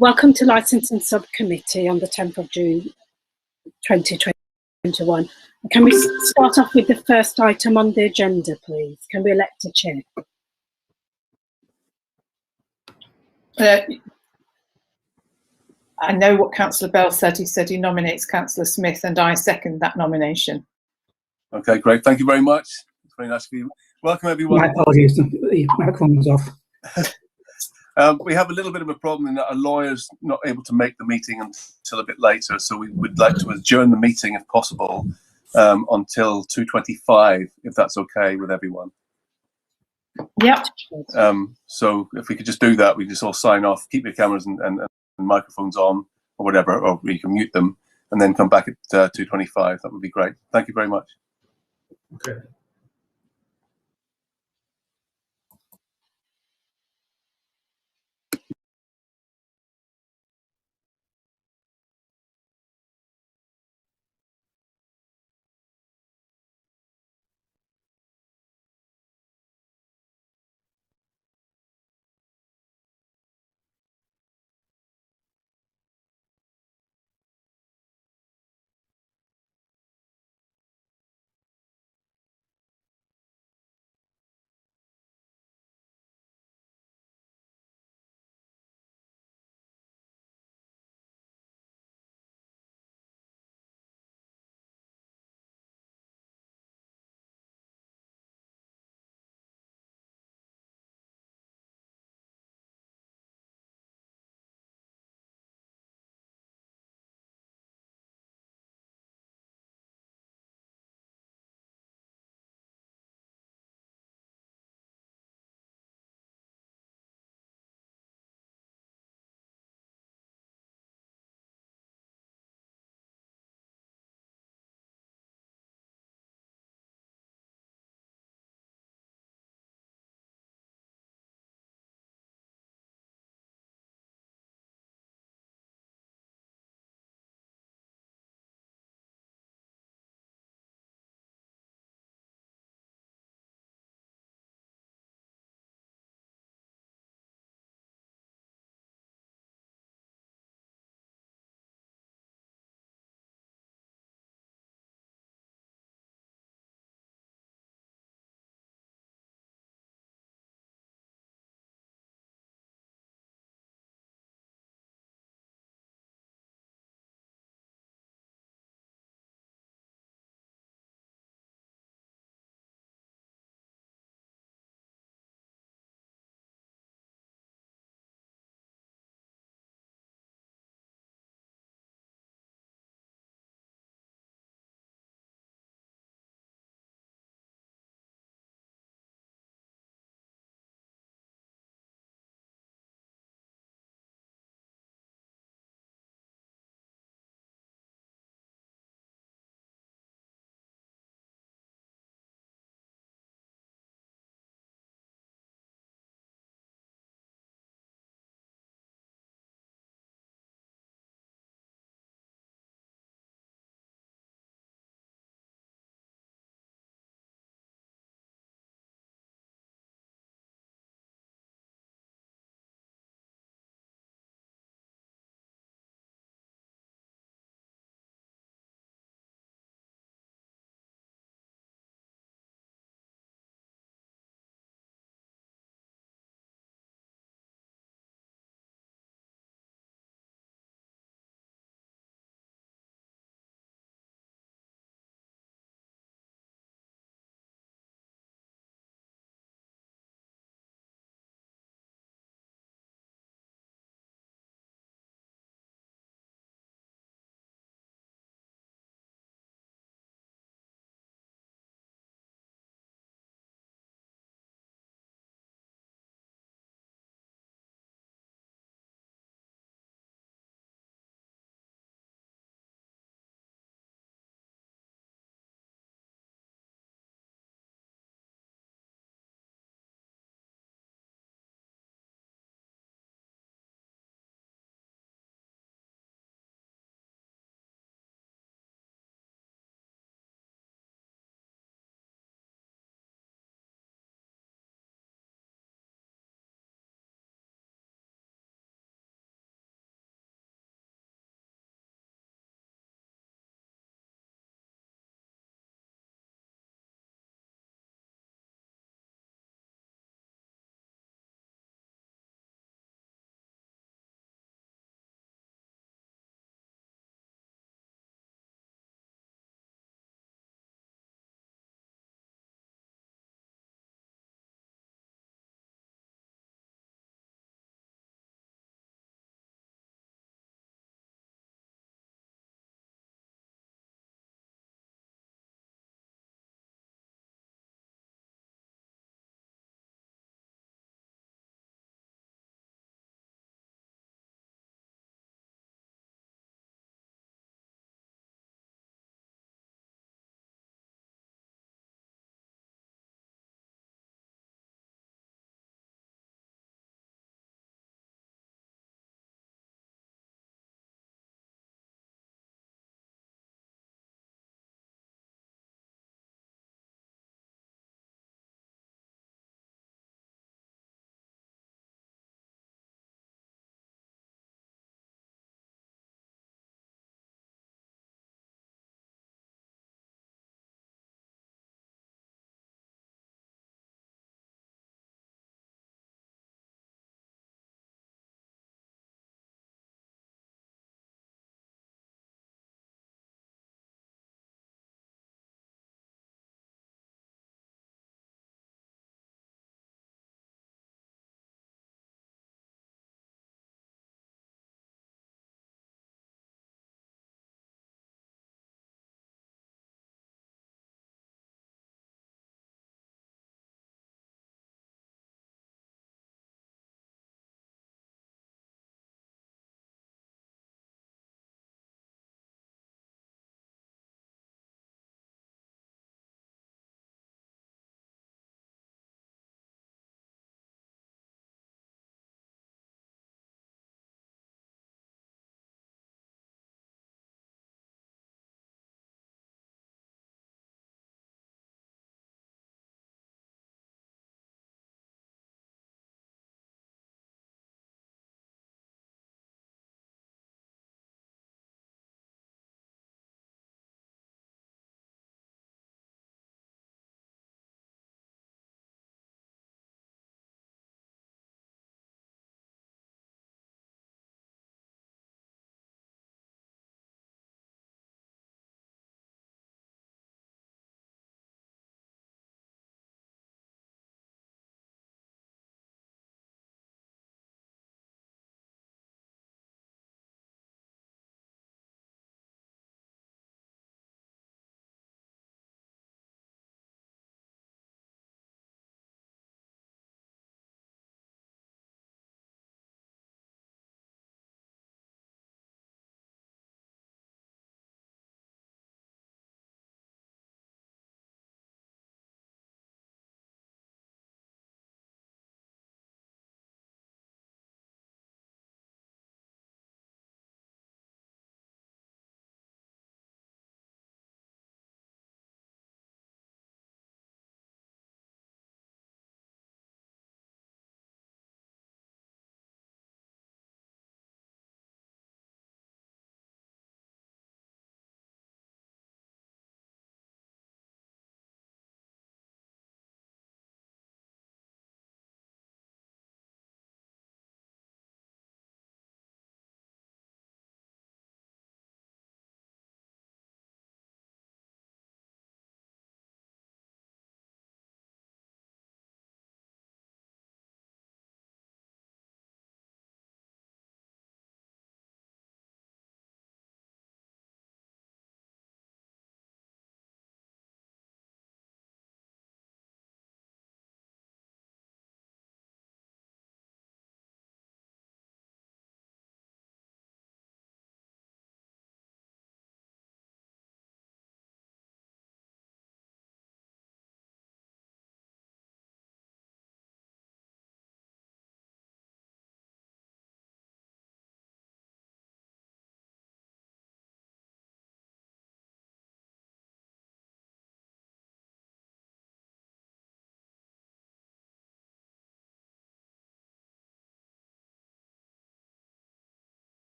Welcome to Licensing Subcommittee on the 10th of June 2021. Can we start off with the first item on the agenda, please? Can we elect a chair? I know what Councillor Bell said. He said he nominates Councillor Smith, and I second that nomination. Okay, great. Thank you very much. It's very nice of you. Welcome, everyone. My apologies, the microphone was off. We have a little bit of a problem in that a lawyer's not able to make the meeting until a bit later, so we would like to adjourn the meeting if possible until 2:25, if that's okay with everyone. Yep. So if we could just do that, we just all sign off, keep your cameras and microphones on or whatever, or you can mute them and then come back at 2:25. That would be great. Thank you very much. Okay.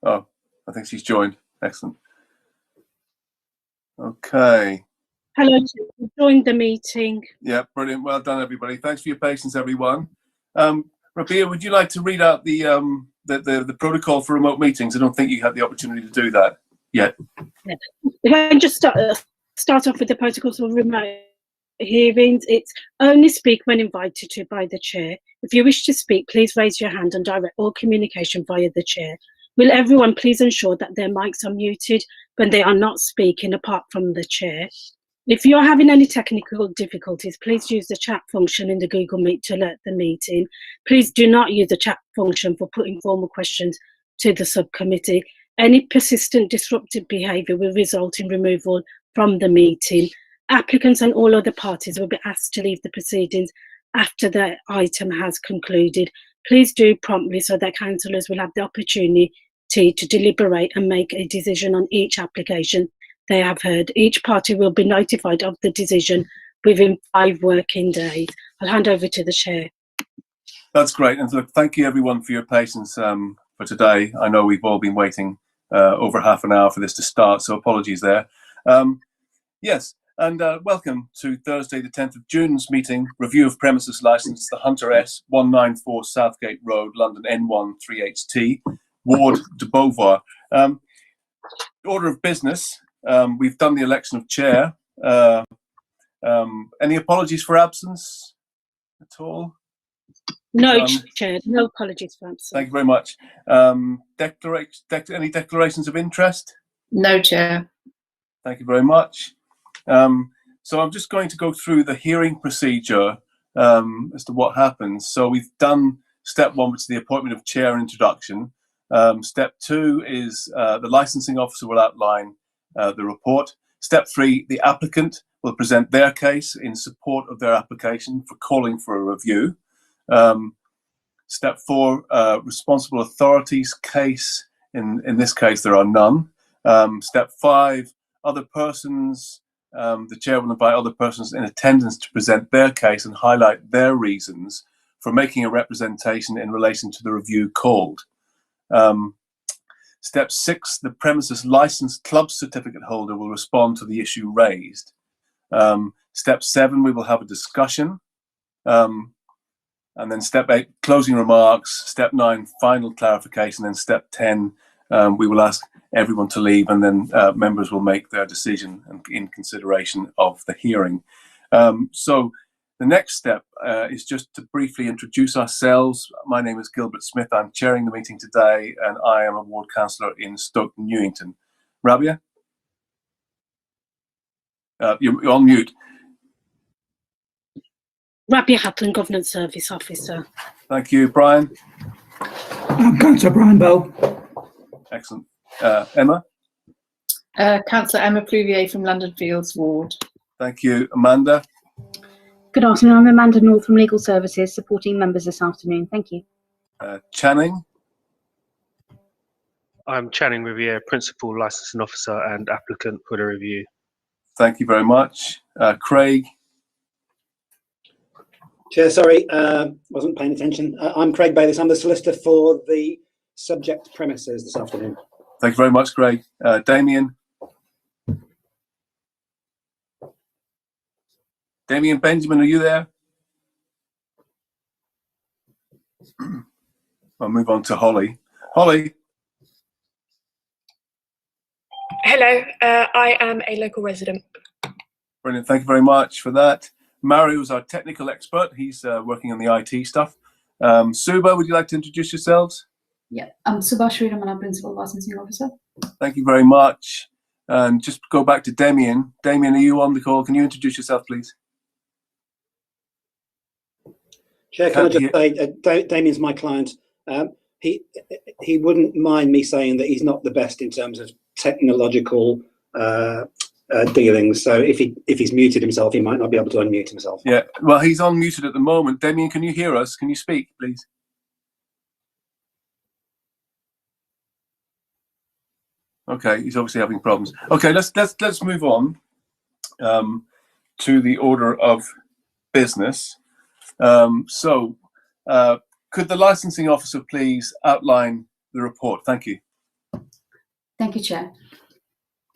Oh, I think she's joined. Excellent. Okay. Hello, Chair. Joined the meeting. Yeah, brilliant. Well done, everybody. Thanks for your patience, everyone. Rabia, would you like to read out the protocol for remote meetings? I don't think you had the opportunity to do that yet. Yeah. If I can just start off with the protocols for remote hearings. It's only speak when invited to by the chair. If you wish to speak, please raise your hand and direct all communication via the chair. Will everyone please ensure that their mics are muted when they are not speaking apart from the chair? If you're having any technical difficulties, please use the chat function in the Google Meet to alert the meeting. Please do not use the chat function for putting formal questions to the subcommittee. Any persistent disruptive behaviour will result in removal from the meeting. Applicants and all other parties will be asked to leave the proceedings after the item has concluded. Please do promptly so that councillors will have the opportunity to deliberate and make a decision on each application they have heard. Each party will be notified of the decision within 5 working days. I'll hand over to the chair. That's great. And look, thank you everyone for your patience for today. I know we've all been waiting over half an hour for this to start, so apologies there. Yes, and welcome to Thursday the 10th of June's meeting, review of premises licence, the Hunter S, 194 Southgate Road, London N1 3HT, Ward de Beauvoir. Order of business, we've done the election of chair. Any apologies for absence at all? No, Chair, no apologies for absence. Thank you very much. Any declarations of interest? No, Chair. Thank you very much. So I'm just going to go through the hearing procedure as to what happens. So we've done step 1, which is the appointment of chair and introduction. Step 2 is the licensing officer will outline the report. Step 3, the applicant will present their case in support of their application for calling for a review. Step 4, responsible authorities case. In this case, there are none. Step 5, other persons. The chair will invite other persons in attendance to present their case and highlight their reasons for making a representation in relation to the review called. Step 6, the premises licensed club certificate holder will respond to the issue raised. Step 7, we will have a discussion. And then step 8, closing remarks. Step 9, final clarification. And step 10, we will ask everyone to leave, and then members will make their decision in consideration of the hearing. So the next step is just to briefly introduce ourselves. My name is Gilbert Smith. I'm chairing the meeting today, and I am a ward councillor in Stoke Newington. Rabia? You're on mute. Rabia Hatton, Governance Service Officer. Thank you. Brian? I'm Councillor Brian Bell. Excellent. Emma? Councillor Emma Pluvier from London Fields Ward. Thank you. Amanda? Good afternoon. I'm Amanda North from Legal Services, supporting members this afternoon. Thank you. Channing? I'm Channing Riviere, Principal Licensing Officer and applicant for the review. Thank you very much. Craig? Chair, sorry, wasn't paying attention. I'm Craig Bayliss. I'm the solicitor for the subject premises this afternoon. Thank you very much, Craig. Damien? Damien Benjamin, are you there? I'll move on to Holly. Holly? Hello, I am a local resident. Brilliant. Thank you very much for that. Mario is our technical expert. He's working on the IT stuff. Suba, would you like to introduce yourselves? Yeah, I'm Subhash Sriram, I'm Principal Licensing Officer. Thank you very much. And just go back to Damien. Damien, are you on the call? Can you introduce yourself, please? Chair, can I just say, Damien's my client. He wouldn't mind me saying that he's not the best in terms of technological dealings. So if he's muted himself, he might not be able to unmute himself. Yeah, well, he's unmuted at the moment. Damien, can you hear us? Can you speak, please? Okay, he's obviously having problems. Okay, let's move on to the order of business. Could the licensing officer please outline the report? Thank you. Thank you, Chair.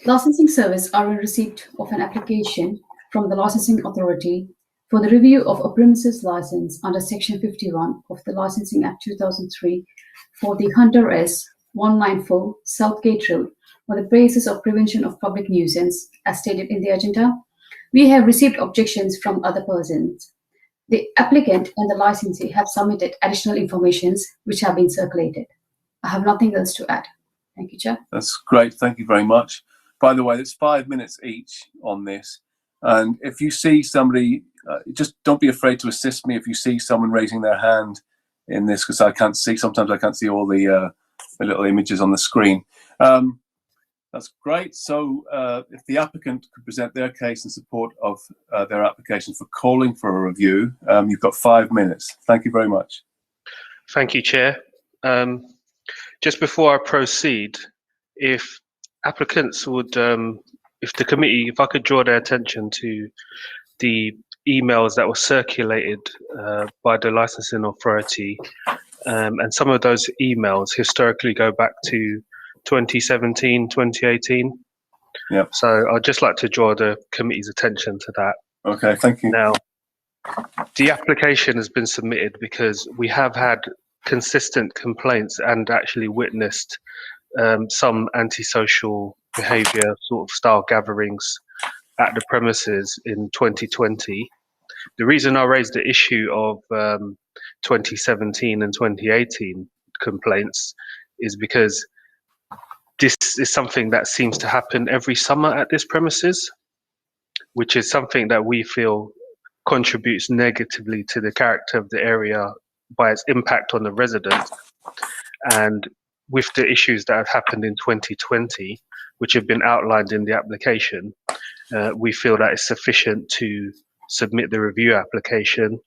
Licensing service are in receipt of an application from the licensing authority for the review of a premises license under Section 51 of the Licensing Act 2003 for the Hunter S 194 Southgate Road on the basis of prevention of public nuisance, as stated in the agenda. We have received objections from other persons. The applicant and the licensee have submitted additional informations which have been circulated. I have nothing else to add. Thank you, Chair. That's great. Thank you very much. By the way, there's 5 minutes each on this. And if you see somebody, just don't be afraid to assist me if you see someone raising their hand in this, because I can't see, sometimes I can't see all the little images on the screen. That's great. So if the applicant could present their case in support of their application for calling for a review, you've got 5 minutes. Thank you very much. Thank you, Chair. Just before I proceed, if applicants would, if the committee, if I could draw their attention to the emails that were circulated by the licensing authority, and some of those emails historically go back to 2017, 2018. Yeah. So I'd just like to draw the committee's attention to that. Okay, thank you. Now, the application has been submitted because we have had consistent complaints and actually witnessed some antisocial behaviour sort of style gatherings at the premises in 2020. The reason I raised the issue of 2017 and 2018 complaints is because this is something that seems to happen every summer at this premises, which is something that we feel contributes negatively to the character of the area by its impact on the residents. And with the issues that have happened in 2020, which have been outlined in the application, we feel that it's sufficient to submit the review application.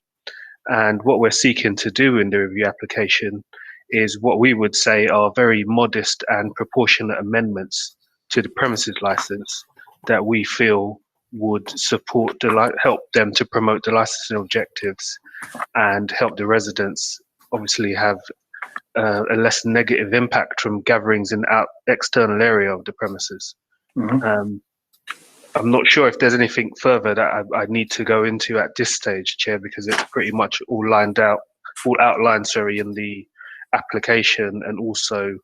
And what we're seeking to do in the review application is what we would say are very modest and proportionate amendments to the premises license that we feel would support help them to promote the licensing objectives and help the residents obviously have a less negative impact from gatherings in the external area of the premises. Mm-hmm. I'm not sure if there's anything further that I need to go into at this stage, Chair, because it's pretty much all outlined, in the application, and also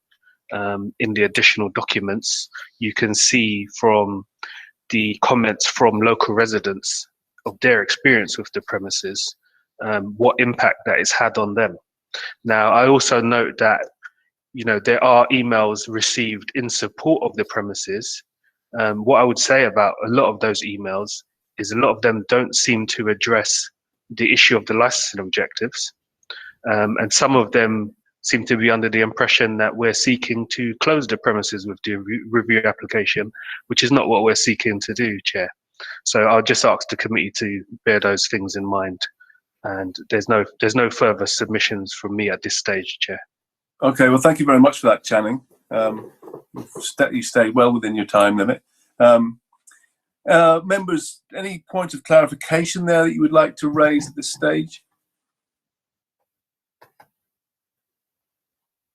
in the additional documents. You can see from the comments from local residents of their experience with the premises, what impact that it's had on them. Now, I also note that, there are emails received in support of the premises. What I would say about a lot of those emails is a lot of them don't seem to address the issue of the licensing objectives. And some of them seem to be under the impression that we're seeking to close the premises with the review application, which is not what we're seeking to do, Chair. So I'll just ask the committee to bear those things in mind. And there's no further submissions from me at this stage, Chair. Okay, well, thank you very much for that, Channing. You stayed well within your time limit. Members, any points of clarification there that you would like to raise at this stage?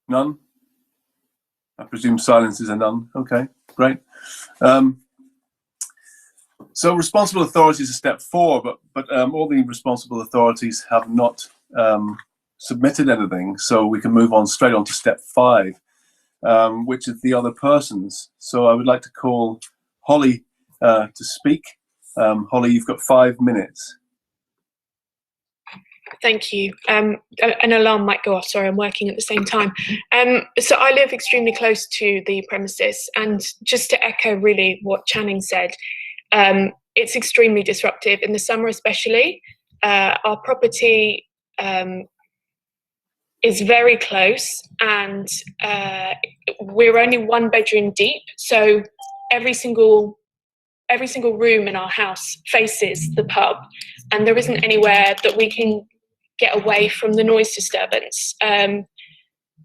None? I presume silence is a none. Okay, great. So responsible authorities are step 4, but all the responsible authorities have not submitted anything, so we can move on straight on to step 5, which is the other persons. So I would like to call Holly to speak. Holly, you've got 5 minutes. Thank you. An alarm might go off. Sorry, I'm working at the same time. So I live extremely close to the premises, and just to echo really what Channing said, it's extremely disruptive in the summer, especially. Our property is very close, and we're only 1 bedroom deep, so every single room in our house faces the pub, and there isn't anywhere that we can get away from the noise disturbance.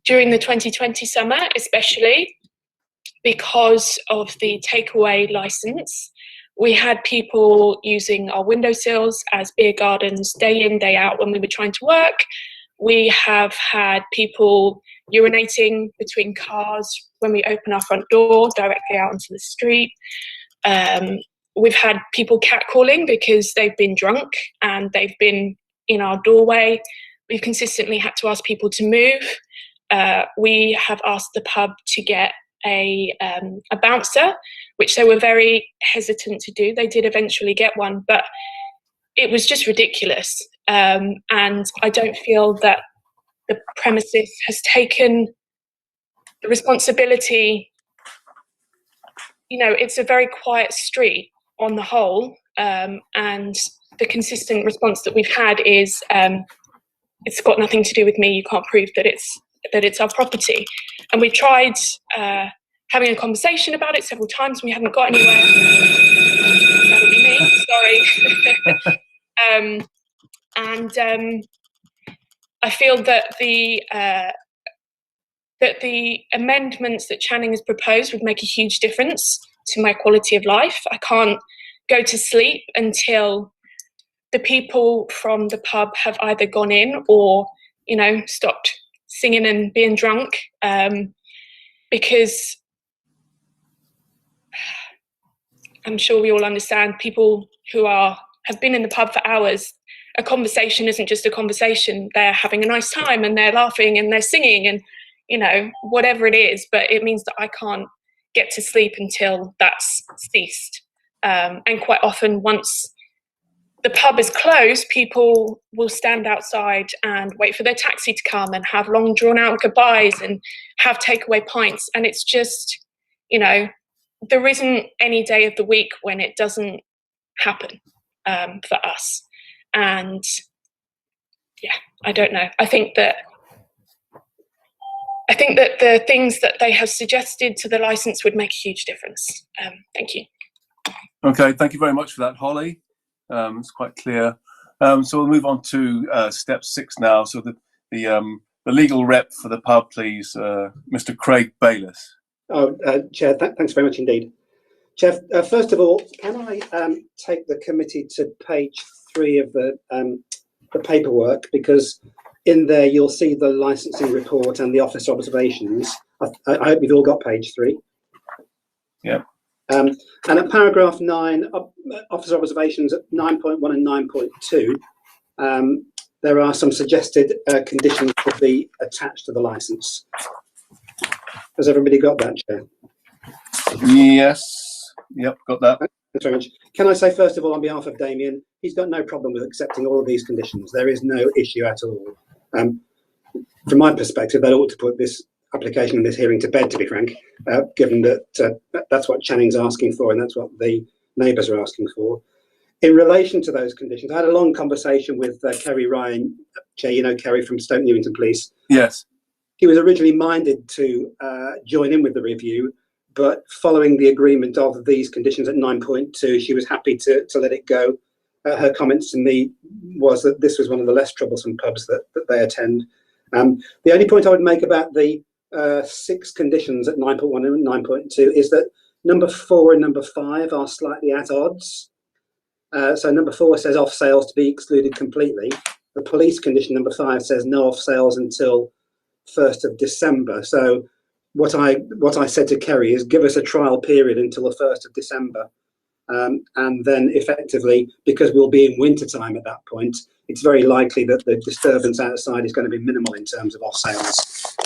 During the 2020 summer, especially because of the takeaway license, we had people using our windowsills as beer gardens day in, day out when we were trying to work. We have had people urinating between cars when we open our front door directly out onto the street. We've had people catcalling because they've been drunk and they've been in our doorway. We've consistently had to ask people to move. We have asked the pub to get a bouncer, which they were very hesitant to do. They did eventually get one, but it was just ridiculous. And I don't feel that the premises has taken the responsibility. You know, it's a very quiet street on the whole, and the consistent response that we've had is, it's got nothing to do with me. You can't prove that it's our property. And we've tried having a conversation about it several times. We haven't got anywhere. That'll be me. Sorry. I feel that the amendments that Channing has proposed would make a huge difference to my quality of life. I can't go to sleep until the people from the pub have either gone in or, you know, stopped singing and being drunk, because I'm sure we all understand people who have been in the pub for hours. A conversation isn't just a conversation. They're having a nice time and they're laughing and they're singing and, you know, whatever it is, but it means that I can't get to sleep until that's ceased. And quite often, once the pub is closed, people will stand outside and wait for their taxi to come and have long drawn out goodbyes and have takeaway pints. And it's just, you know, there isn't any day of the week when it doesn't happen for us. And yeah, I don't know. I think that the things that they have suggested to the license would make a huge difference. Thank you. Okay, thank you very much for that, Holly. It's quite clear. So we'll move on to step 6 now. So the legal rep for the pub, please, Mr. Craig Bayliss. Chair, thanks very much indeed. Chair, first of all, can I take the committee to page 3 of the paperwork, because in there you'll see the licensing report and the officer observations. I hope you've all got page 3. Yeah. And at paragraph 9, officer observations at 9.1 and 9.2, there are some suggested conditions to be attached to the license. Has everybody got that, Chair? Yes. Yep, got that. Thanks very much. Can I say, first of all, on behalf of Damien, he's got no problem with accepting all of these conditions. There is no issue at all. From my perspective, they ought to put this application and this hearing to bed, to be frank, given that that's what Channing's asking for and that's what the neighbours are asking for. In relation to those conditions, I had a long conversation with Kerry Ryan, Chair, you know Kerry from Stoke Newington Police. Yes. He was originally minded to join in with the review, but following the agreement of these conditions at 9.2, she was happy to let it go. Her comments to me was that this was one of the less troublesome pubs that they attend. The only point I would make about the 6 conditions at 9.1 and 9.2 is that number 4 and number 5 are slightly at odds. So number 4 says off sales to be excluded completely. The police condition number 5 says no off sales until 1st of December. So what I said to Kerry is give us a trial period until the 1st of December. And then effectively, because we'll be in winter time at that point, it's very likely that the disturbance outside is going to be minimal in terms of off sales.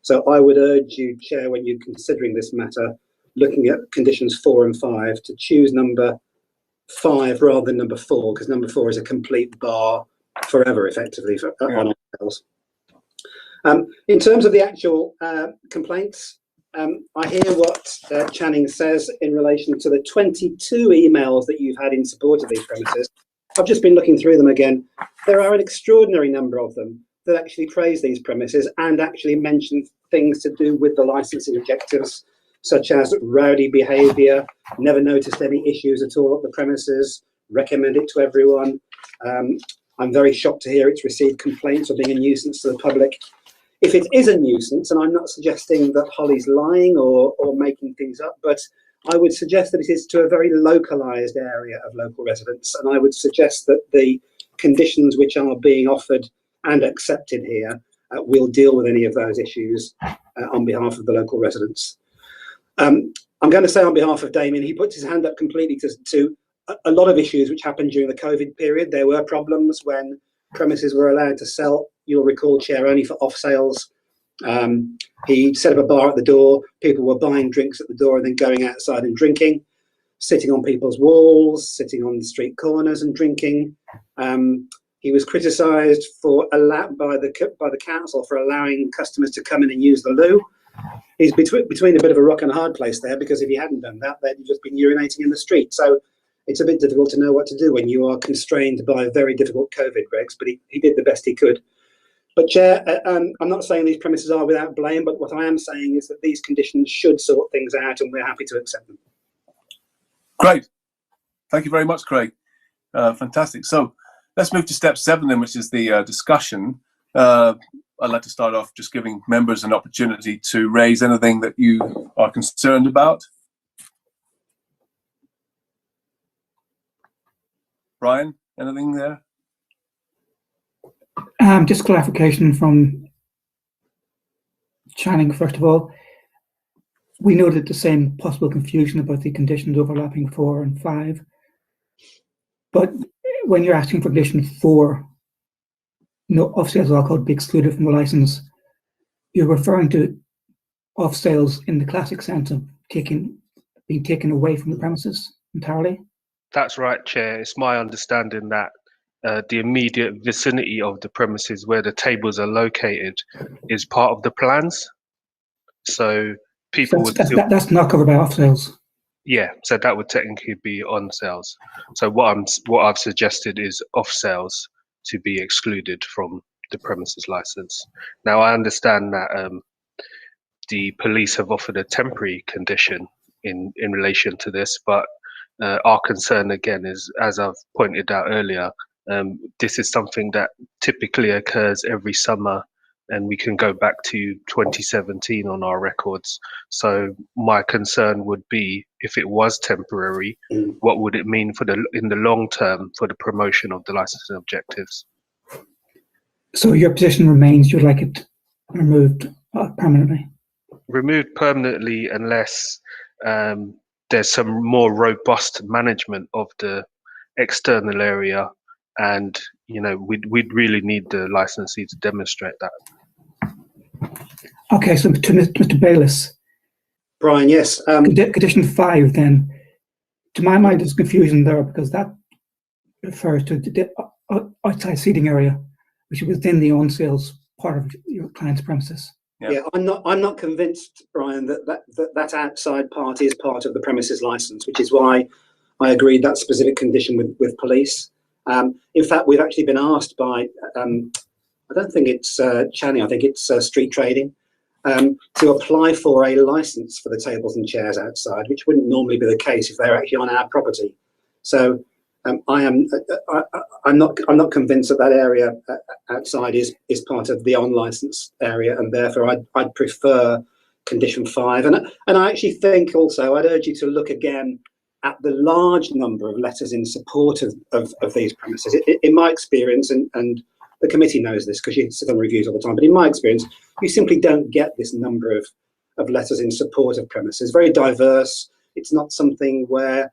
So I would urge you, Chair, when you're considering this matter, looking at conditions 4 and 5, to choose number 5 rather than number 4, because number 4 is a complete bar forever, effectively, on off sales. In terms of the actual complaints, I hear what Channing says in relation to the 22 emails that you've had in support of these premises. I've just been looking through them again. There are an extraordinary number of them that actually praise these premises and actually mention things to do with the licensing objectives, such as rowdy behaviour, never noticed any issues at all at the premises, recommend it to everyone. I'm very shocked to hear it's received complaints of being a nuisance to the public. If it is a nuisance, and I'm not suggesting that Holly's lying or making things up, but I would suggest that it is to a very localised area of local residents, and I would suggest that the conditions which are being offered and accepted here we'll deal with any of those issues on behalf of the local residents. I'm going to say on behalf of Damien, he puts his hand up completely to a lot of issues which happened during the COVID period. There were problems when premises were allowed to sell, you'll recall, Chair, only for off sales. He set up a bar at the door. People were buying drinks at the door and then going outside and drinking, sitting on people's walls, sitting on street corners and drinking. He was criticised by the council for allowing customers to come in and use the loo. He's between a bit of a rock and a hard place there, because if he hadn't done that, they'd just been urinating in the street. So it's a bit difficult to know what to do when you are constrained by very difficult COVID regs, but he did the best he could. But Chair, I'm not saying these premises are without blame, but what I am saying is that these conditions should sort things out, and we're happy to accept them. Great. Thank you very much, Craig. Fantastic. So let's move to step 7 then, which is the discussion. I'd like to start off just giving members an opportunity to raise anything that you are concerned about. Brian, anything there? Just clarification from Channing, first of all. We noted the same possible confusion about the conditions overlapping 4 and 5. But when you're asking for condition 4, no off-sales alcohol to be excluded from the licence, you're referring to off-sales in the classic sense of being taken away from the premises entirely? That's right, Chair. It's my understanding that the immediate vicinity of the premises where the tables are located is part of the plans. So people that's not covered by off-sales. Yeah, so that would technically be on sales. So what I've suggested is off sales to be excluded from the premises license. Now I understand that the police have offered a temporary condition in relation to this, but our concern again is, as I've pointed out earlier, this is something that typically occurs every summer, and we can go back to 2017 on our records. So my concern would be, if it was temporary, what would it mean in the long term for the promotion of the licensing objectives? So your position remains you'd like it removed permanently? Removed permanently, unless there's some more robust management of the external area, and we'd really need the licensee to demonstrate that. Okay, so to Mr. Bayliss. Brian, yes. Condition 5 then, to my mind there's confusion there, because that refers to the outside seating area, which is within the on-sales part of your client's premises. Yeah, I'm not convinced, Brian, that outside part is part of the premises license, which is why I agreed that specific condition with police. In fact, we've actually been asked by, I don't think it's Channing, I think it's Street Trading, to apply for a license for the tables and chairs outside, which wouldn't normally be the case if they're actually on our property. So I'm not convinced that area outside is part of the on-license area, and therefore I'd prefer condition 5. And I actually think also I'd urge you to look again at the large number of letters in support of these premises. In my experience, and the committee knows this because you sit on reviews all the time, but in my experience, you simply don't get this number of letters in support of premises. Very diverse. It's not something where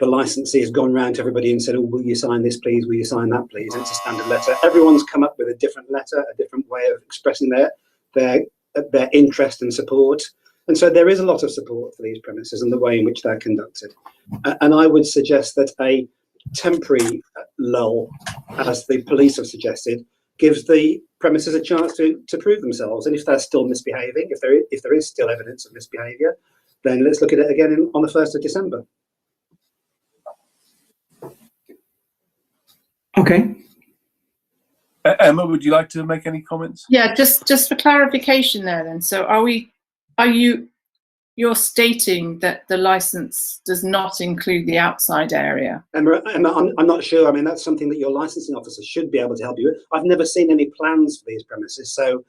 the licensee has gone round to everybody and said, oh, will you sign this, please? Will you sign that, please? And it's a standard letter. Everyone's come up with a different letter, a different way of expressing their interest and support. And so there is a lot of support for these premises and the way in which they're conducted. And I would suggest that a temporary lull, as the police have suggested, gives the premises a chance to prove themselves. And if they're still misbehaving, if there is still evidence of misbehaviour, then let's look at it again on the 1st of December. Okay. Emma, would you like to make any comments? Yeah, just for clarification there then. So you're stating that the license does not include the outside area? Emma, I'm not sure. I mean, that's something that your licensing officer should be able to help you with. I've never seen any plans for these premises, so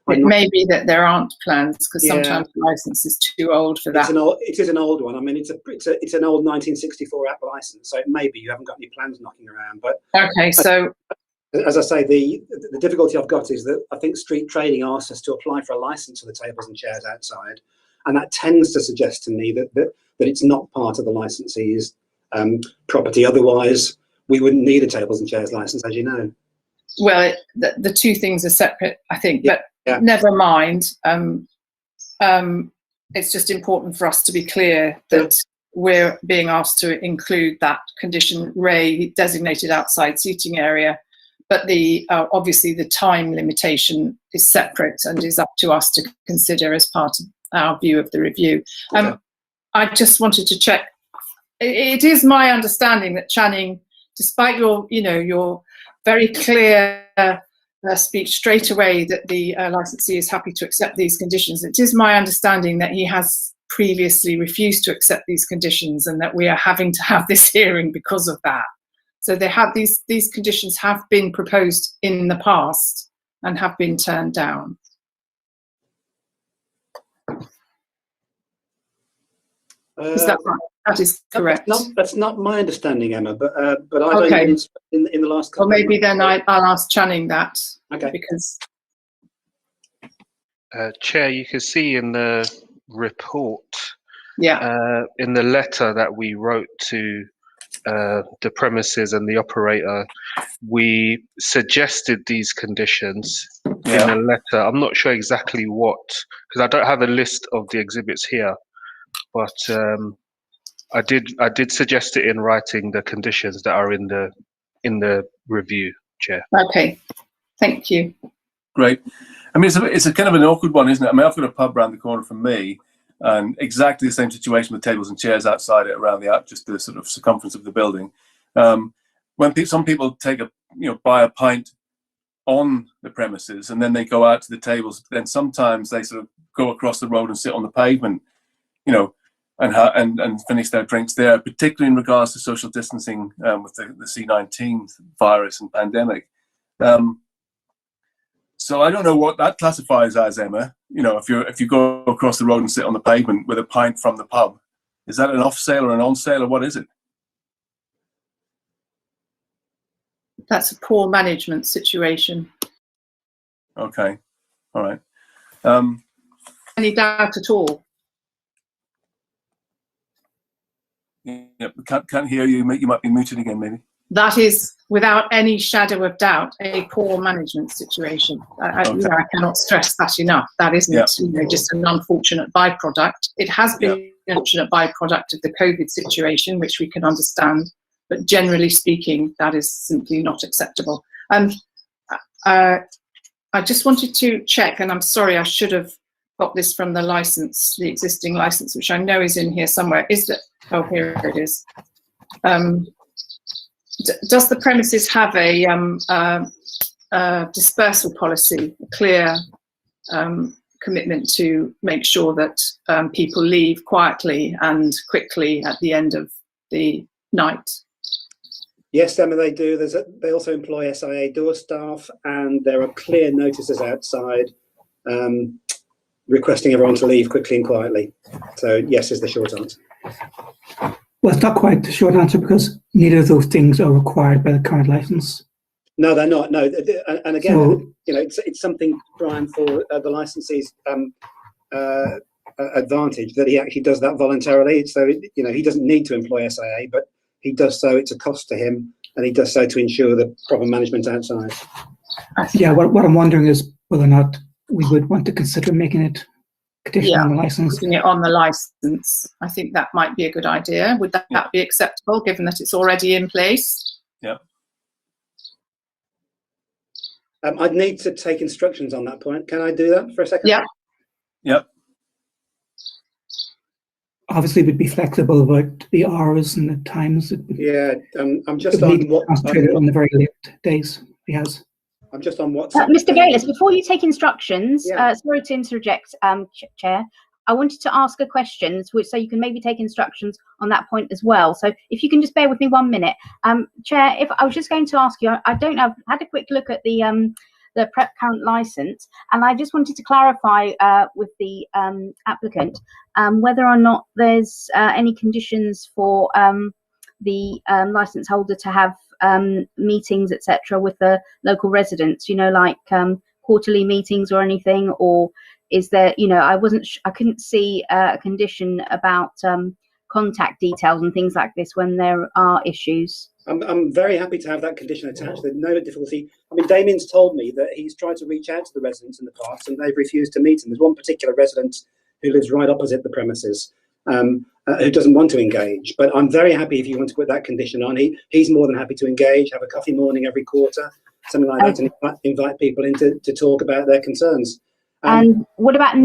it may be that there aren't plans, because sometimes the license is too old for that. It is an old one. I mean, it's an old 1964 Act license, so it may be you haven't got any plans knocking around. But okay, so As I say, the difficulty I've got is that I think street trading asks us to apply for a license for the tables and chairs outside, and that tends to suggest to me that it's not part of the licensee's property. Otherwise, we wouldn't need a tables and chairs license, as you know. Well, the two things are separate, I think, Yeah, but never mind. It's just important for us to be clear that we're being asked to include that condition, Ray, designated outside seating area, but obviously the time limitation is separate and is up to us to consider as part of our view of the review. I just wanted to check. It is my understanding that Channing, despite your very clear speech straight away that the licensee is happy to accept these conditions, it is my understanding that he has previously refused to accept these conditions and that we are having to have this hearing because of that. So they have these conditions have been proposed in the past and have been turned down. Is that right? That is correct. That's not my understanding, Emma. But I've only Okay. been in the last couple. Or maybe of months. then I'll ask Channing that. Okay. Because Chair, you can see in the report, yeah, in the letter that we wrote to the premises and the operator, we suggested these conditions in a letter. I'm not sure exactly what, because I don't have a list of the exhibits here, but I did suggest it in writing, the conditions that are in the review, Chair. Okay, thank you. Great. I mean, it's a kind of an awkward one, isn't it? I mean, I've got a pub around the corner from me, and exactly the same situation with tables and chairs outside it, around just the sort of circumference of the building. When some people buy a pint on the premises and then they go out to the tables, then sometimes they sort of go across the road and sit on the pavement, and finish their drinks there, particularly in regards to social distancing with the C-19 virus and pandemic. So I don't know what that classifies as, Emma. If you go across the road and sit on the pavement with a pint from the pub, is that an off sale or an on sale, or what is it? That's a poor management situation. Okay, all right. Any doubt at all? Yeah, can't hear you. You might be muted again, maybe. That is, without any shadow of doubt, a poor management situation. I cannot stress that enough. That isn't just an unfortunate byproduct. It has been an unfortunate byproduct of the COVID situation, which we can understand. But generally speaking, that is simply not acceptable. I just wanted to check, and I'm sorry, I should have got this from the license, the existing license, which I know is in here somewhere. Oh, here it is. Does the premises have a dispersal policy, a clear commitment to make sure that people leave quietly and quickly at the end of the night? Yes, Emma, they do. They also employ SIA door staff, and there are clear notices outside requesting everyone to leave quickly and quietly. So yes is the short answer. Well, it's not quite the short answer, because neither of those things are required by the current license. No, they're not. No, and again, it's something, Brian, for the licensee's advantage that he actually does that voluntarily. So he doesn't need to employ SIA, but he does so. It's a cost to him, and he does so to ensure the proper management outside. Yeah, what I'm wondering is whether or not we would want to consider making it conditional on the license. Putting it on the license. I think that might be a good idea. Would that be acceptable, given that it's already in place? Yeah. I'd need to take instructions on that point. Can I do that for a second? Yeah. Yep. Obviously, we'd be flexible about the hours and the times. I'm just on what concentrated on the very late days he has. I'm just on WhatsApp. Mr. Gayless, before you take instructions, sorry to interject, Chair. I wanted to ask a question, so you can maybe take instructions on that point as well. So if you can just bear with me 1 minute. Chair, if I was just going to ask you, I had a quick look at the current license, and I just wanted to clarify with the applicant whether or not there's any conditions for the license holder to have meetings, etc., with the local residents? You know, like quarterly meetings or anything, or is there? You know, I couldn't see a condition about contact details and things like this when there are issues. I'm very happy to have that condition attached. There's no difficulty. I mean, Damien's told me that he's tried to reach out to the residents in the past and they've refused to meet him. There's one particular resident who lives right opposite the premises who doesn't want to engage. But I'm very happy if you want to put that condition on. He's more than happy to engage, have a coffee morning every quarter, something like that, and invite people in to talk about their concerns. And what about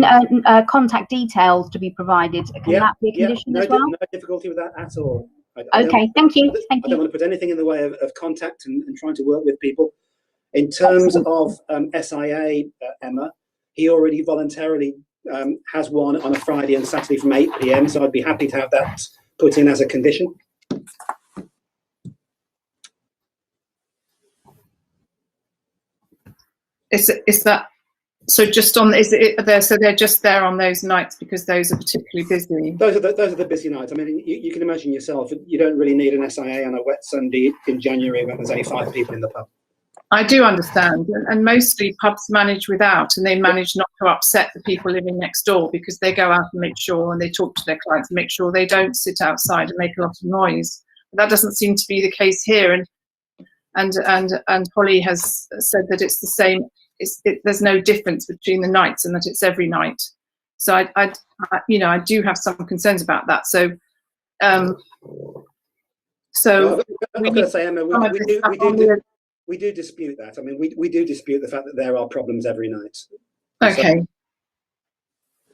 contact details to be provided? Can that be a condition as well? No difficulty with that at all. Okay, thank you. I don't want to put anything in the way of contact and trying to work with people. In terms of SIA, Emma, he already voluntarily has one on a Friday and Saturday from 8 PM, so I'd be happy to have that put in as a condition. Is that so? Just on is it there? So they're just there on those nights because those are particularly busy. Those are the busy nights. I mean, you can imagine yourself. You don't really need an SIA on a wet Sunday in January when there's only 5 people in the pub. I do understand, and mostly pubs manage without, and they manage not to upset the people living next door because they go out and make sure, and they talk to their clients and make sure they don't sit outside and make a lot of noise. But that doesn't seem to be the case here, and Holly has said that it's the same. There's no difference between the nights and that it's every night. So I do have some concerns about that. So I'm going to say, Emma, we do dispute that. I mean, we do dispute the fact that there are problems every night.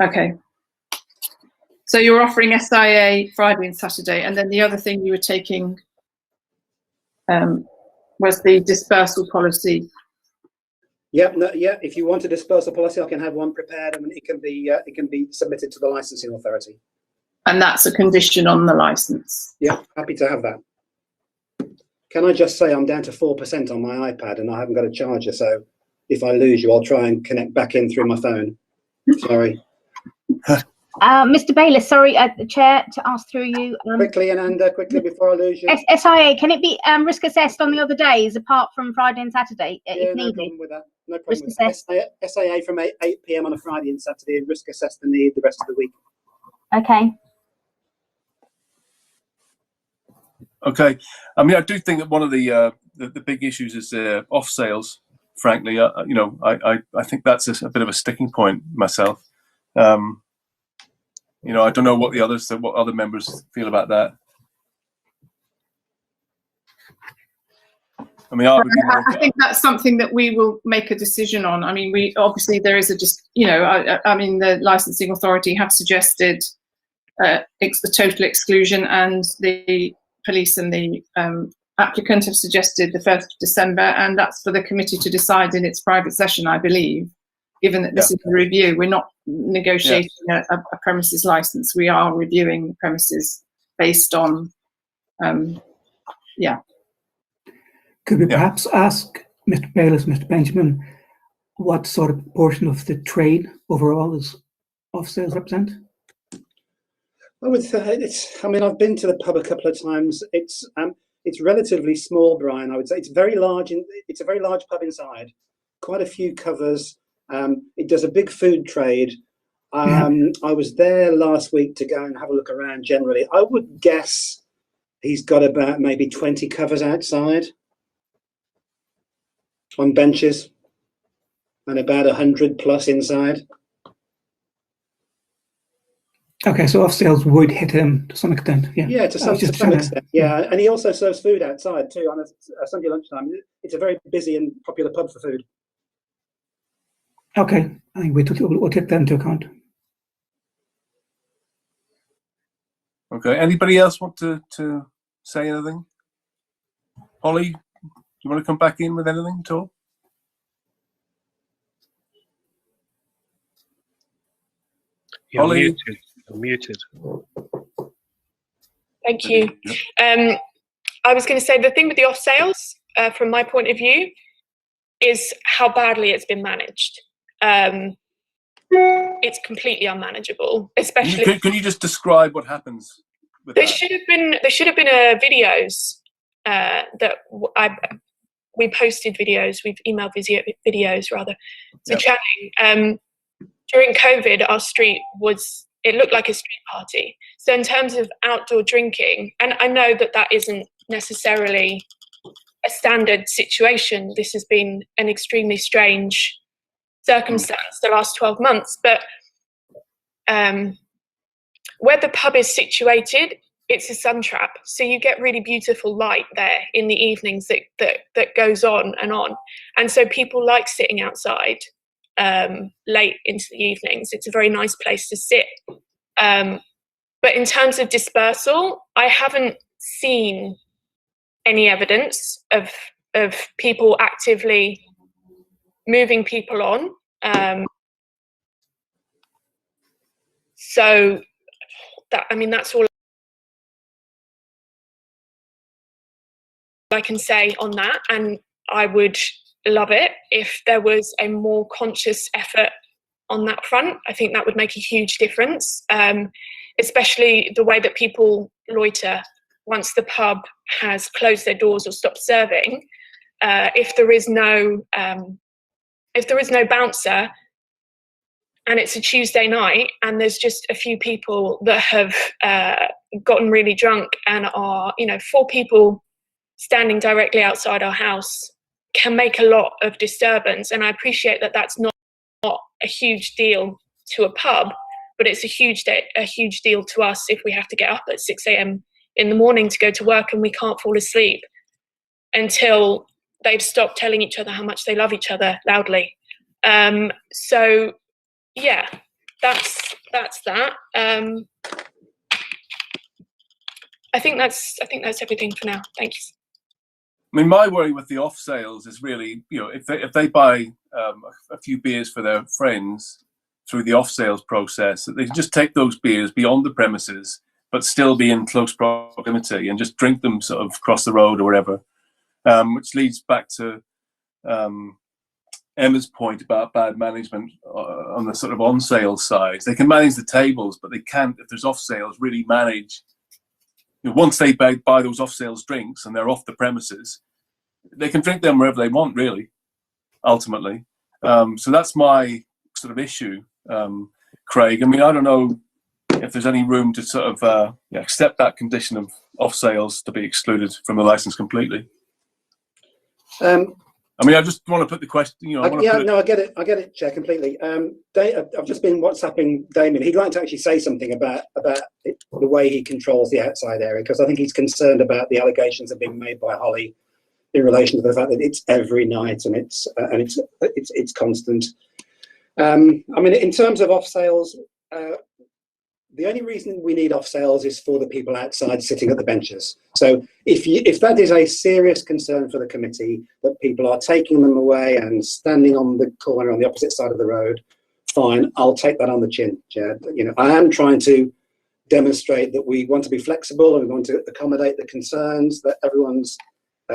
Okay. So you're offering SIA Friday and Saturday, and then the other thing you were taking was the dispersal policy. Yeah, if you want a dispersal policy, I can have one prepared, and it can be submitted to the licensing authority. And that's a condition on the license. Yeah, happy to have that. Can I just say I'm down to 4% on my iPad and I haven't got a charger, so if I lose you, I'll try and connect back in through my phone. Sorry. Mr. Bayliss, sorry, Chair, to ask through you. Quickly, and quickly before I lose you. SIA, can it be risk assessed on the other days apart from Friday and Saturday if needed? No problem with that. No problem with that. SIA from 8 PM on a Friday and Saturday, and risk assess the need the rest of the week. Okay. Okay. I mean, I do think that one of the big issues is off sales. Frankly, I think that's a bit of a sticking point myself. I don't know what other members feel about that. I mean, I think that's something that we will make a decision on. I mean, there is the licensing authority have suggested the total exclusion, and the police and the applicant have suggested the 1st of December, and that's for the committee to decide in its private session, I believe, given that this is a review. We're not negotiating a premises license. We are reviewing the premises based on, Could we perhaps ask Mr. Bayliss, Mr. Benjamin, what sort of portion of the trade overall is off sales represent? I would say I've been to the pub a couple of times. It's relatively small, Brian. I would say it's very large. It's a very large pub inside. Quite a few covers. It does a big food trade. I was there last week to go and have a look around. Generally, I would guess he's got about maybe 20 covers outside on benches, and about 100 plus inside. Okay, so off sales would hit him to some extent. Yeah, to some extent. Yeah, and he also serves food outside too on a Sunday lunchtime. It's a very busy and popular pub for food. Okay, I think we'll take that into account. Okay, anybody else want to say anything? Holly, do you want to come back in with anything at all? You're Holly? muted. Thank you. I was going to say the thing with the off sales, from my point of view, is how badly it's been managed. It's completely unmanageable, especially. Can you just describe what happens with there that? should have been videos we posted videos, we've emailed videos rather, to Channing. During COVID, our street it looked like a street party. So in terms of outdoor drinking, and I know that isn't necessarily a standard situation, this has been an extremely strange circumstance the last 12 months, but where the pub is situated, it's a sun trap, so you get really beautiful light there in the evenings that goes on, and so people like sitting outside late into the evenings. It's a very nice place to sit, but in terms of dispersal, I haven't seen any evidence of people actively moving people on. So that's all I can say on that, and I would love it if there was a more conscious effort on that front. I think that would make a huge difference, especially the way that people loiter once the pub has closed their doors or stopped serving. If there is no bouncer, and it's a Tuesday night, and there's just a few people that have gotten really drunk, and are 4 people standing directly outside our house can make a lot of disturbance. And I appreciate that that's not a huge deal to a pub, but it's a huge deal to us if we have to get up at 6 a.m. in the morning to go to work, and we can't fall asleep until they've stopped telling each other how much they love each other loudly. So yeah, that's that. I think that's everything for now. Thanks. I mean, my worry with the off sales is really, if they buy a few beers for their friends through the off sales process, that they can just take those beers beyond the premises, but still be in close proximity and just drink them sort of across the road or whatever. Which leads back to Emma's point about bad management on the sort of on sales side. They can manage the tables, but they can't, if there's off sales, really manage. Once they buy those off sales drinks and they're off the premises, they can drink them wherever they want, really, ultimately. So that's my sort of issue, Craig. I mean, I don't know if there's any room to sort of accept that condition of off sales to be excluded from the license completely. I mean, I just want to put the question. I get it, Chair, completely. I've just been WhatsApping Damien. He'd like to actually say something about the way he controls the outside area, because I think he's concerned about the allegations that have been made by Holly in relation to the fact that it's every night and it's constant. I mean, in terms of off sales, the only reason we need off sales is for the people outside sitting at the benches. So if that is a serious concern for the committee, that people are taking them away and standing on the corner on the opposite side of the road, fine, I'll take that on the chin, Chair. I am trying to demonstrate that we want to be flexible and we want to accommodate the concerns that everyone's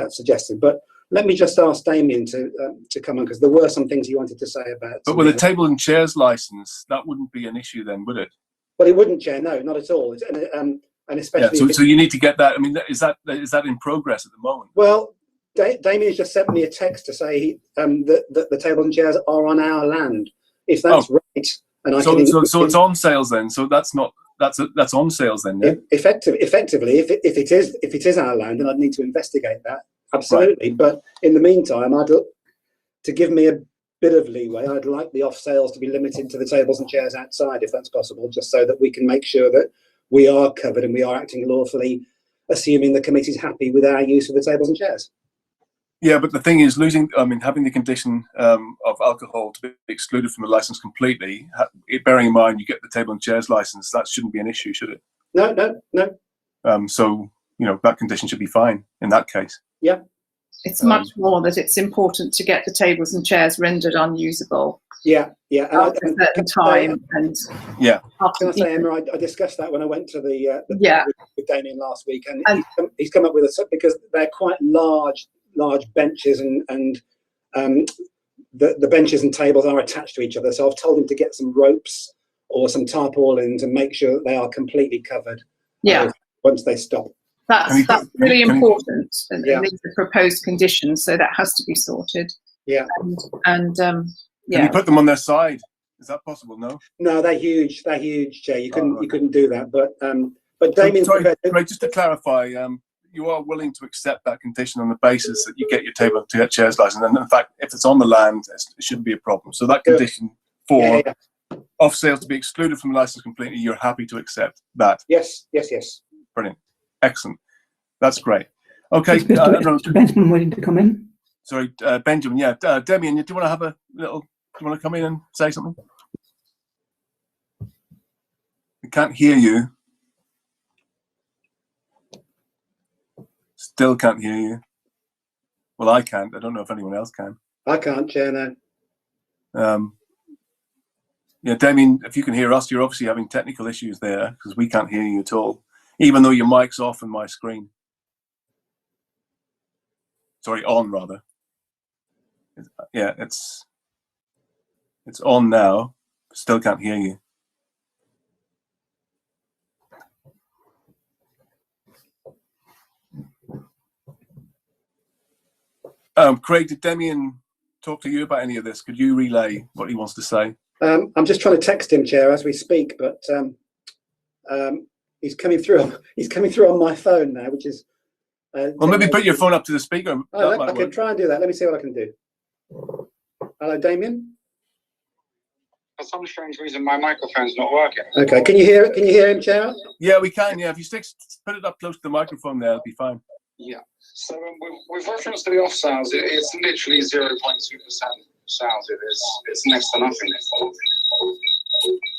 suggested. But let me just ask Damien to come on, because there were some things he wanted to say about. But with a table and chairs license, that wouldn't be an issue then, would it? Well, it wouldn't, Chair. No, not at all. And especially. So you need to get that. I mean, is that in progress at the moment? Well, Damien has just sent me a text to say that the table and chairs are on our land. If that's right, and so it's on sales then. So that's on sales then. Yeah? Effectively, if it is our land, then I'd need to investigate that. Absolutely. Right. But in the meantime, to give me a bit of leeway, I'd like the off sales to be limited to the tables and chairs outside, if that's possible, just so that we can make sure that we are covered and we are acting lawfully, assuming the committee's happy with our use of the tables and chairs. Yeah, but the thing is, having the condition of alcohol to be excluded from the license completely, bearing in mind you get the table and chairs license, that shouldn't be an issue, should it? No. So that condition should be fine in that case. Yeah. It's much more that it's important to get the tables and chairs rendered unusable. Yeah. After a certain time, and yeah. Can I say, Emma, I discussed that when I went to the with Damien last week, and he's come up with because they're quite large benches, and the benches and tables are attached to each other. So I've told him to get some ropes or some tarpaulins and make sure that they are completely covered. Yeah. Once they stop. That's really important. And Yeah. these are proposed conditions, so that has to be sorted. Yeah. And Can you put them on their side? Is that possible? No. No, they're huge. They're huge, Chair. You couldn't do that. But Damien, sorry, just to clarify, you are willing to accept that condition on the basis that you get your table to get chairs license, and in fact, if it's on the land, it shouldn't be a problem. So that condition for off sales to be excluded from the license completely, you're happy to accept that? Yes. Brilliant, excellent. That's great. Okay, Mr. Benjamin waiting to come in. Sorry, Benjamin. Yeah, Damien, do you want to have a little? Do you want to come in and say something? We can't hear you. Still can't hear you. Well, I can't. I don't know if anyone else can. I can't, Chair, no. Yeah, Damien, if you can hear us, you're obviously having technical issues there because we can't hear you at all, even though your mic's off on my screen. Sorry, on rather. Yeah, it's on now. Still can't hear you. Craig, did Damien talk to you about any of this? Could you relay what he wants to say? I'm just trying to text him, Chair, as we speak, but he's coming through. He's coming through on my phone now, which is. Well, maybe put your phone up to the speaker. I can try and do that. Let me see what I can do. Hello, Damien. For some strange reason, my microphone's not working. Okay, can you hear it? Can you hear him, Chair? Yeah, we can. Yeah, if you put it up close to the microphone, there, it'll be fine. Yeah. So with reference to the off sales, it's literally 0.2% sales. It's next to nothing.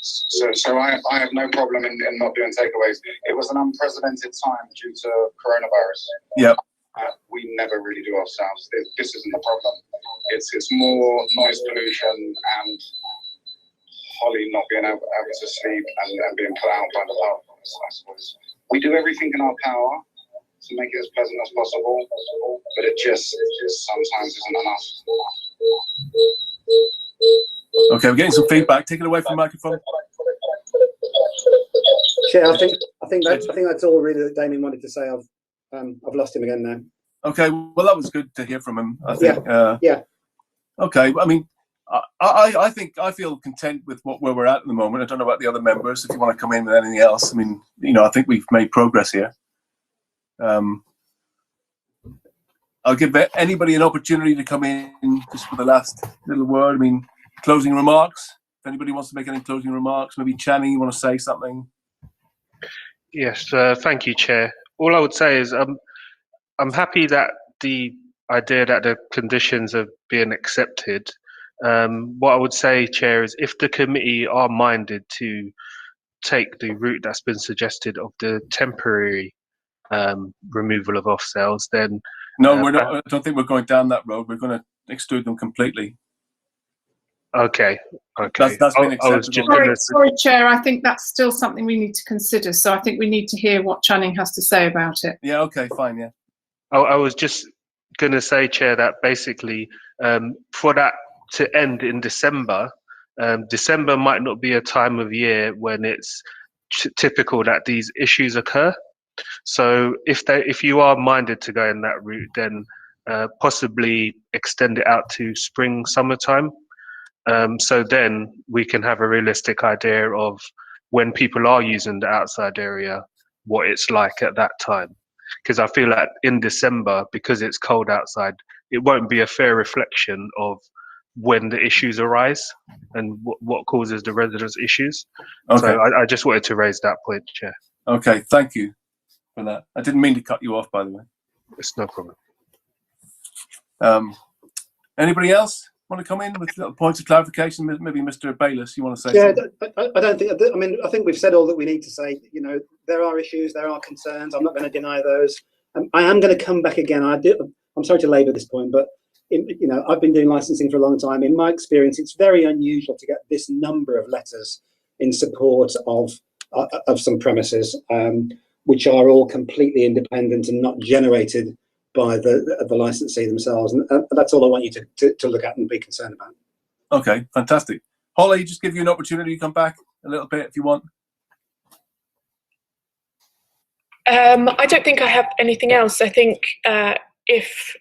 So I have no problem in not doing takeaways. It was an unprecedented time due to coronavirus. Yep. We never really do off sales. This isn't the problem. It's more noise pollution and Holly not being able to sleep and being put out by the pub. We do everything in our power to make it as pleasant as possible, but it just sometimes isn't enough. Okay, we're getting some feedback. Take it away from the microphone. Chair, I think that's all really that Damien wanted to say. I've lost him again now. Okay, well that was good to hear from him. I think. Yeah. Okay, I mean, I think I feel content with where we're at the moment. I don't know about the other members. If you want to come in with anything else, I mean, I think we've made progress here. I'll give anybody an opportunity to come in just for the last little word. I mean, closing remarks. If anybody wants to make any closing remarks, maybe Channing, you want to say something? Yes, thank you, Chair. All I would say is I'm happy that the idea that the conditions are being accepted. What I would say, Chair, is if the committee are minded to take the route that's been suggested of the temporary removal of off sales, then no, we're not. I don't think we're going down that road. We're going to exclude them completely. Okay. That's been acceptable. Sorry, Chair. I think that's still something we need to consider. So I think we need to hear what Channing has to say about it. Yeah. Okay. Fine. Yeah. I was just going to say, Chair, that basically for that to end in December, December might not be a time of year when it's typical that these issues occur. So if you are minded to go in that route, then possibly extend it out to spring, summertime. So then we can have a realistic idea of when people are using the outside area, what it's like at that time. Because I feel like in December, because it's cold outside, it won't be a fair reflection of when the issues arise and what causes the residents' issues. Okay. So I just wanted to raise that point, Chair. Okay, thank you for that. I didn't mean to cut you off, by the way. It's no problem. Anybody else want to come in with little points of clarification? Maybe Mr. Bayliss, you want to say something? I don't think. I mean, I think we've said all that we need to say. There are issues, there are concerns. I'm not going to deny those. I am going to come back again. I'm sorry to labour this point, but I've been doing licensing for a long time. In my experience, it's very unusual to get this number of letters in support of some premises, which are all completely independent and not generated by the licensee themselves. And that's all I want you to look at and be concerned about. Okay, fantastic. Holly, just give you an opportunity to come back a little bit if you want. I don't think I have anything else. I think if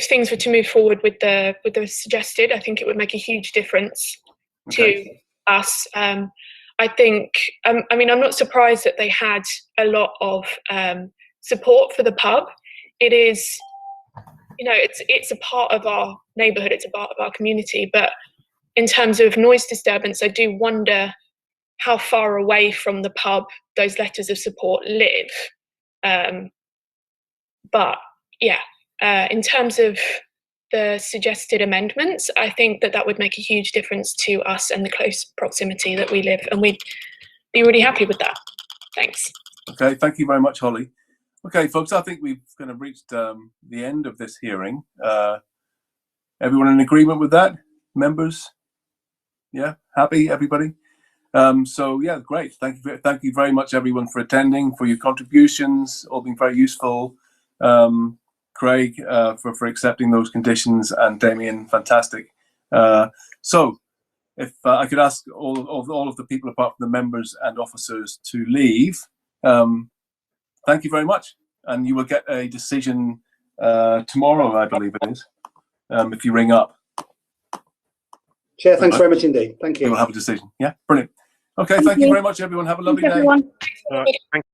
things were to move forward with the suggested, I think it would make a huge difference to us. I think, I mean, I'm not surprised that they had a lot of support for the pub. It is, you know, it's a part of our neighbourhood, it's a part of our community. But in terms of noise disturbance, I do wonder how far away from the pub those letters of support live. But yeah, in terms of the suggested amendments, I think that would make a huge difference to us and the close proximity that we live, and we'd be really happy with that. Thanks. Okay, thank you very much, Holly. Okay, folks, I think we've kind of reached the end of this hearing. Everyone in agreement with that? Members? Yeah, happy, everybody? So yeah, great. Thank you very much, everyone, for attending, for your contributions, all been very useful. Craig, for accepting those conditions, and Damien, fantastic. So if I could ask all of the people apart from the members and officers to leave, thank you very much. And you will get a decision tomorrow, I believe it is, if you ring up. Chair, thanks very much indeed. Thank you. We will have a decision. Yeah, brilliant. Okay, thank you very much, everyone. Have a lovely day. Everyone. Thank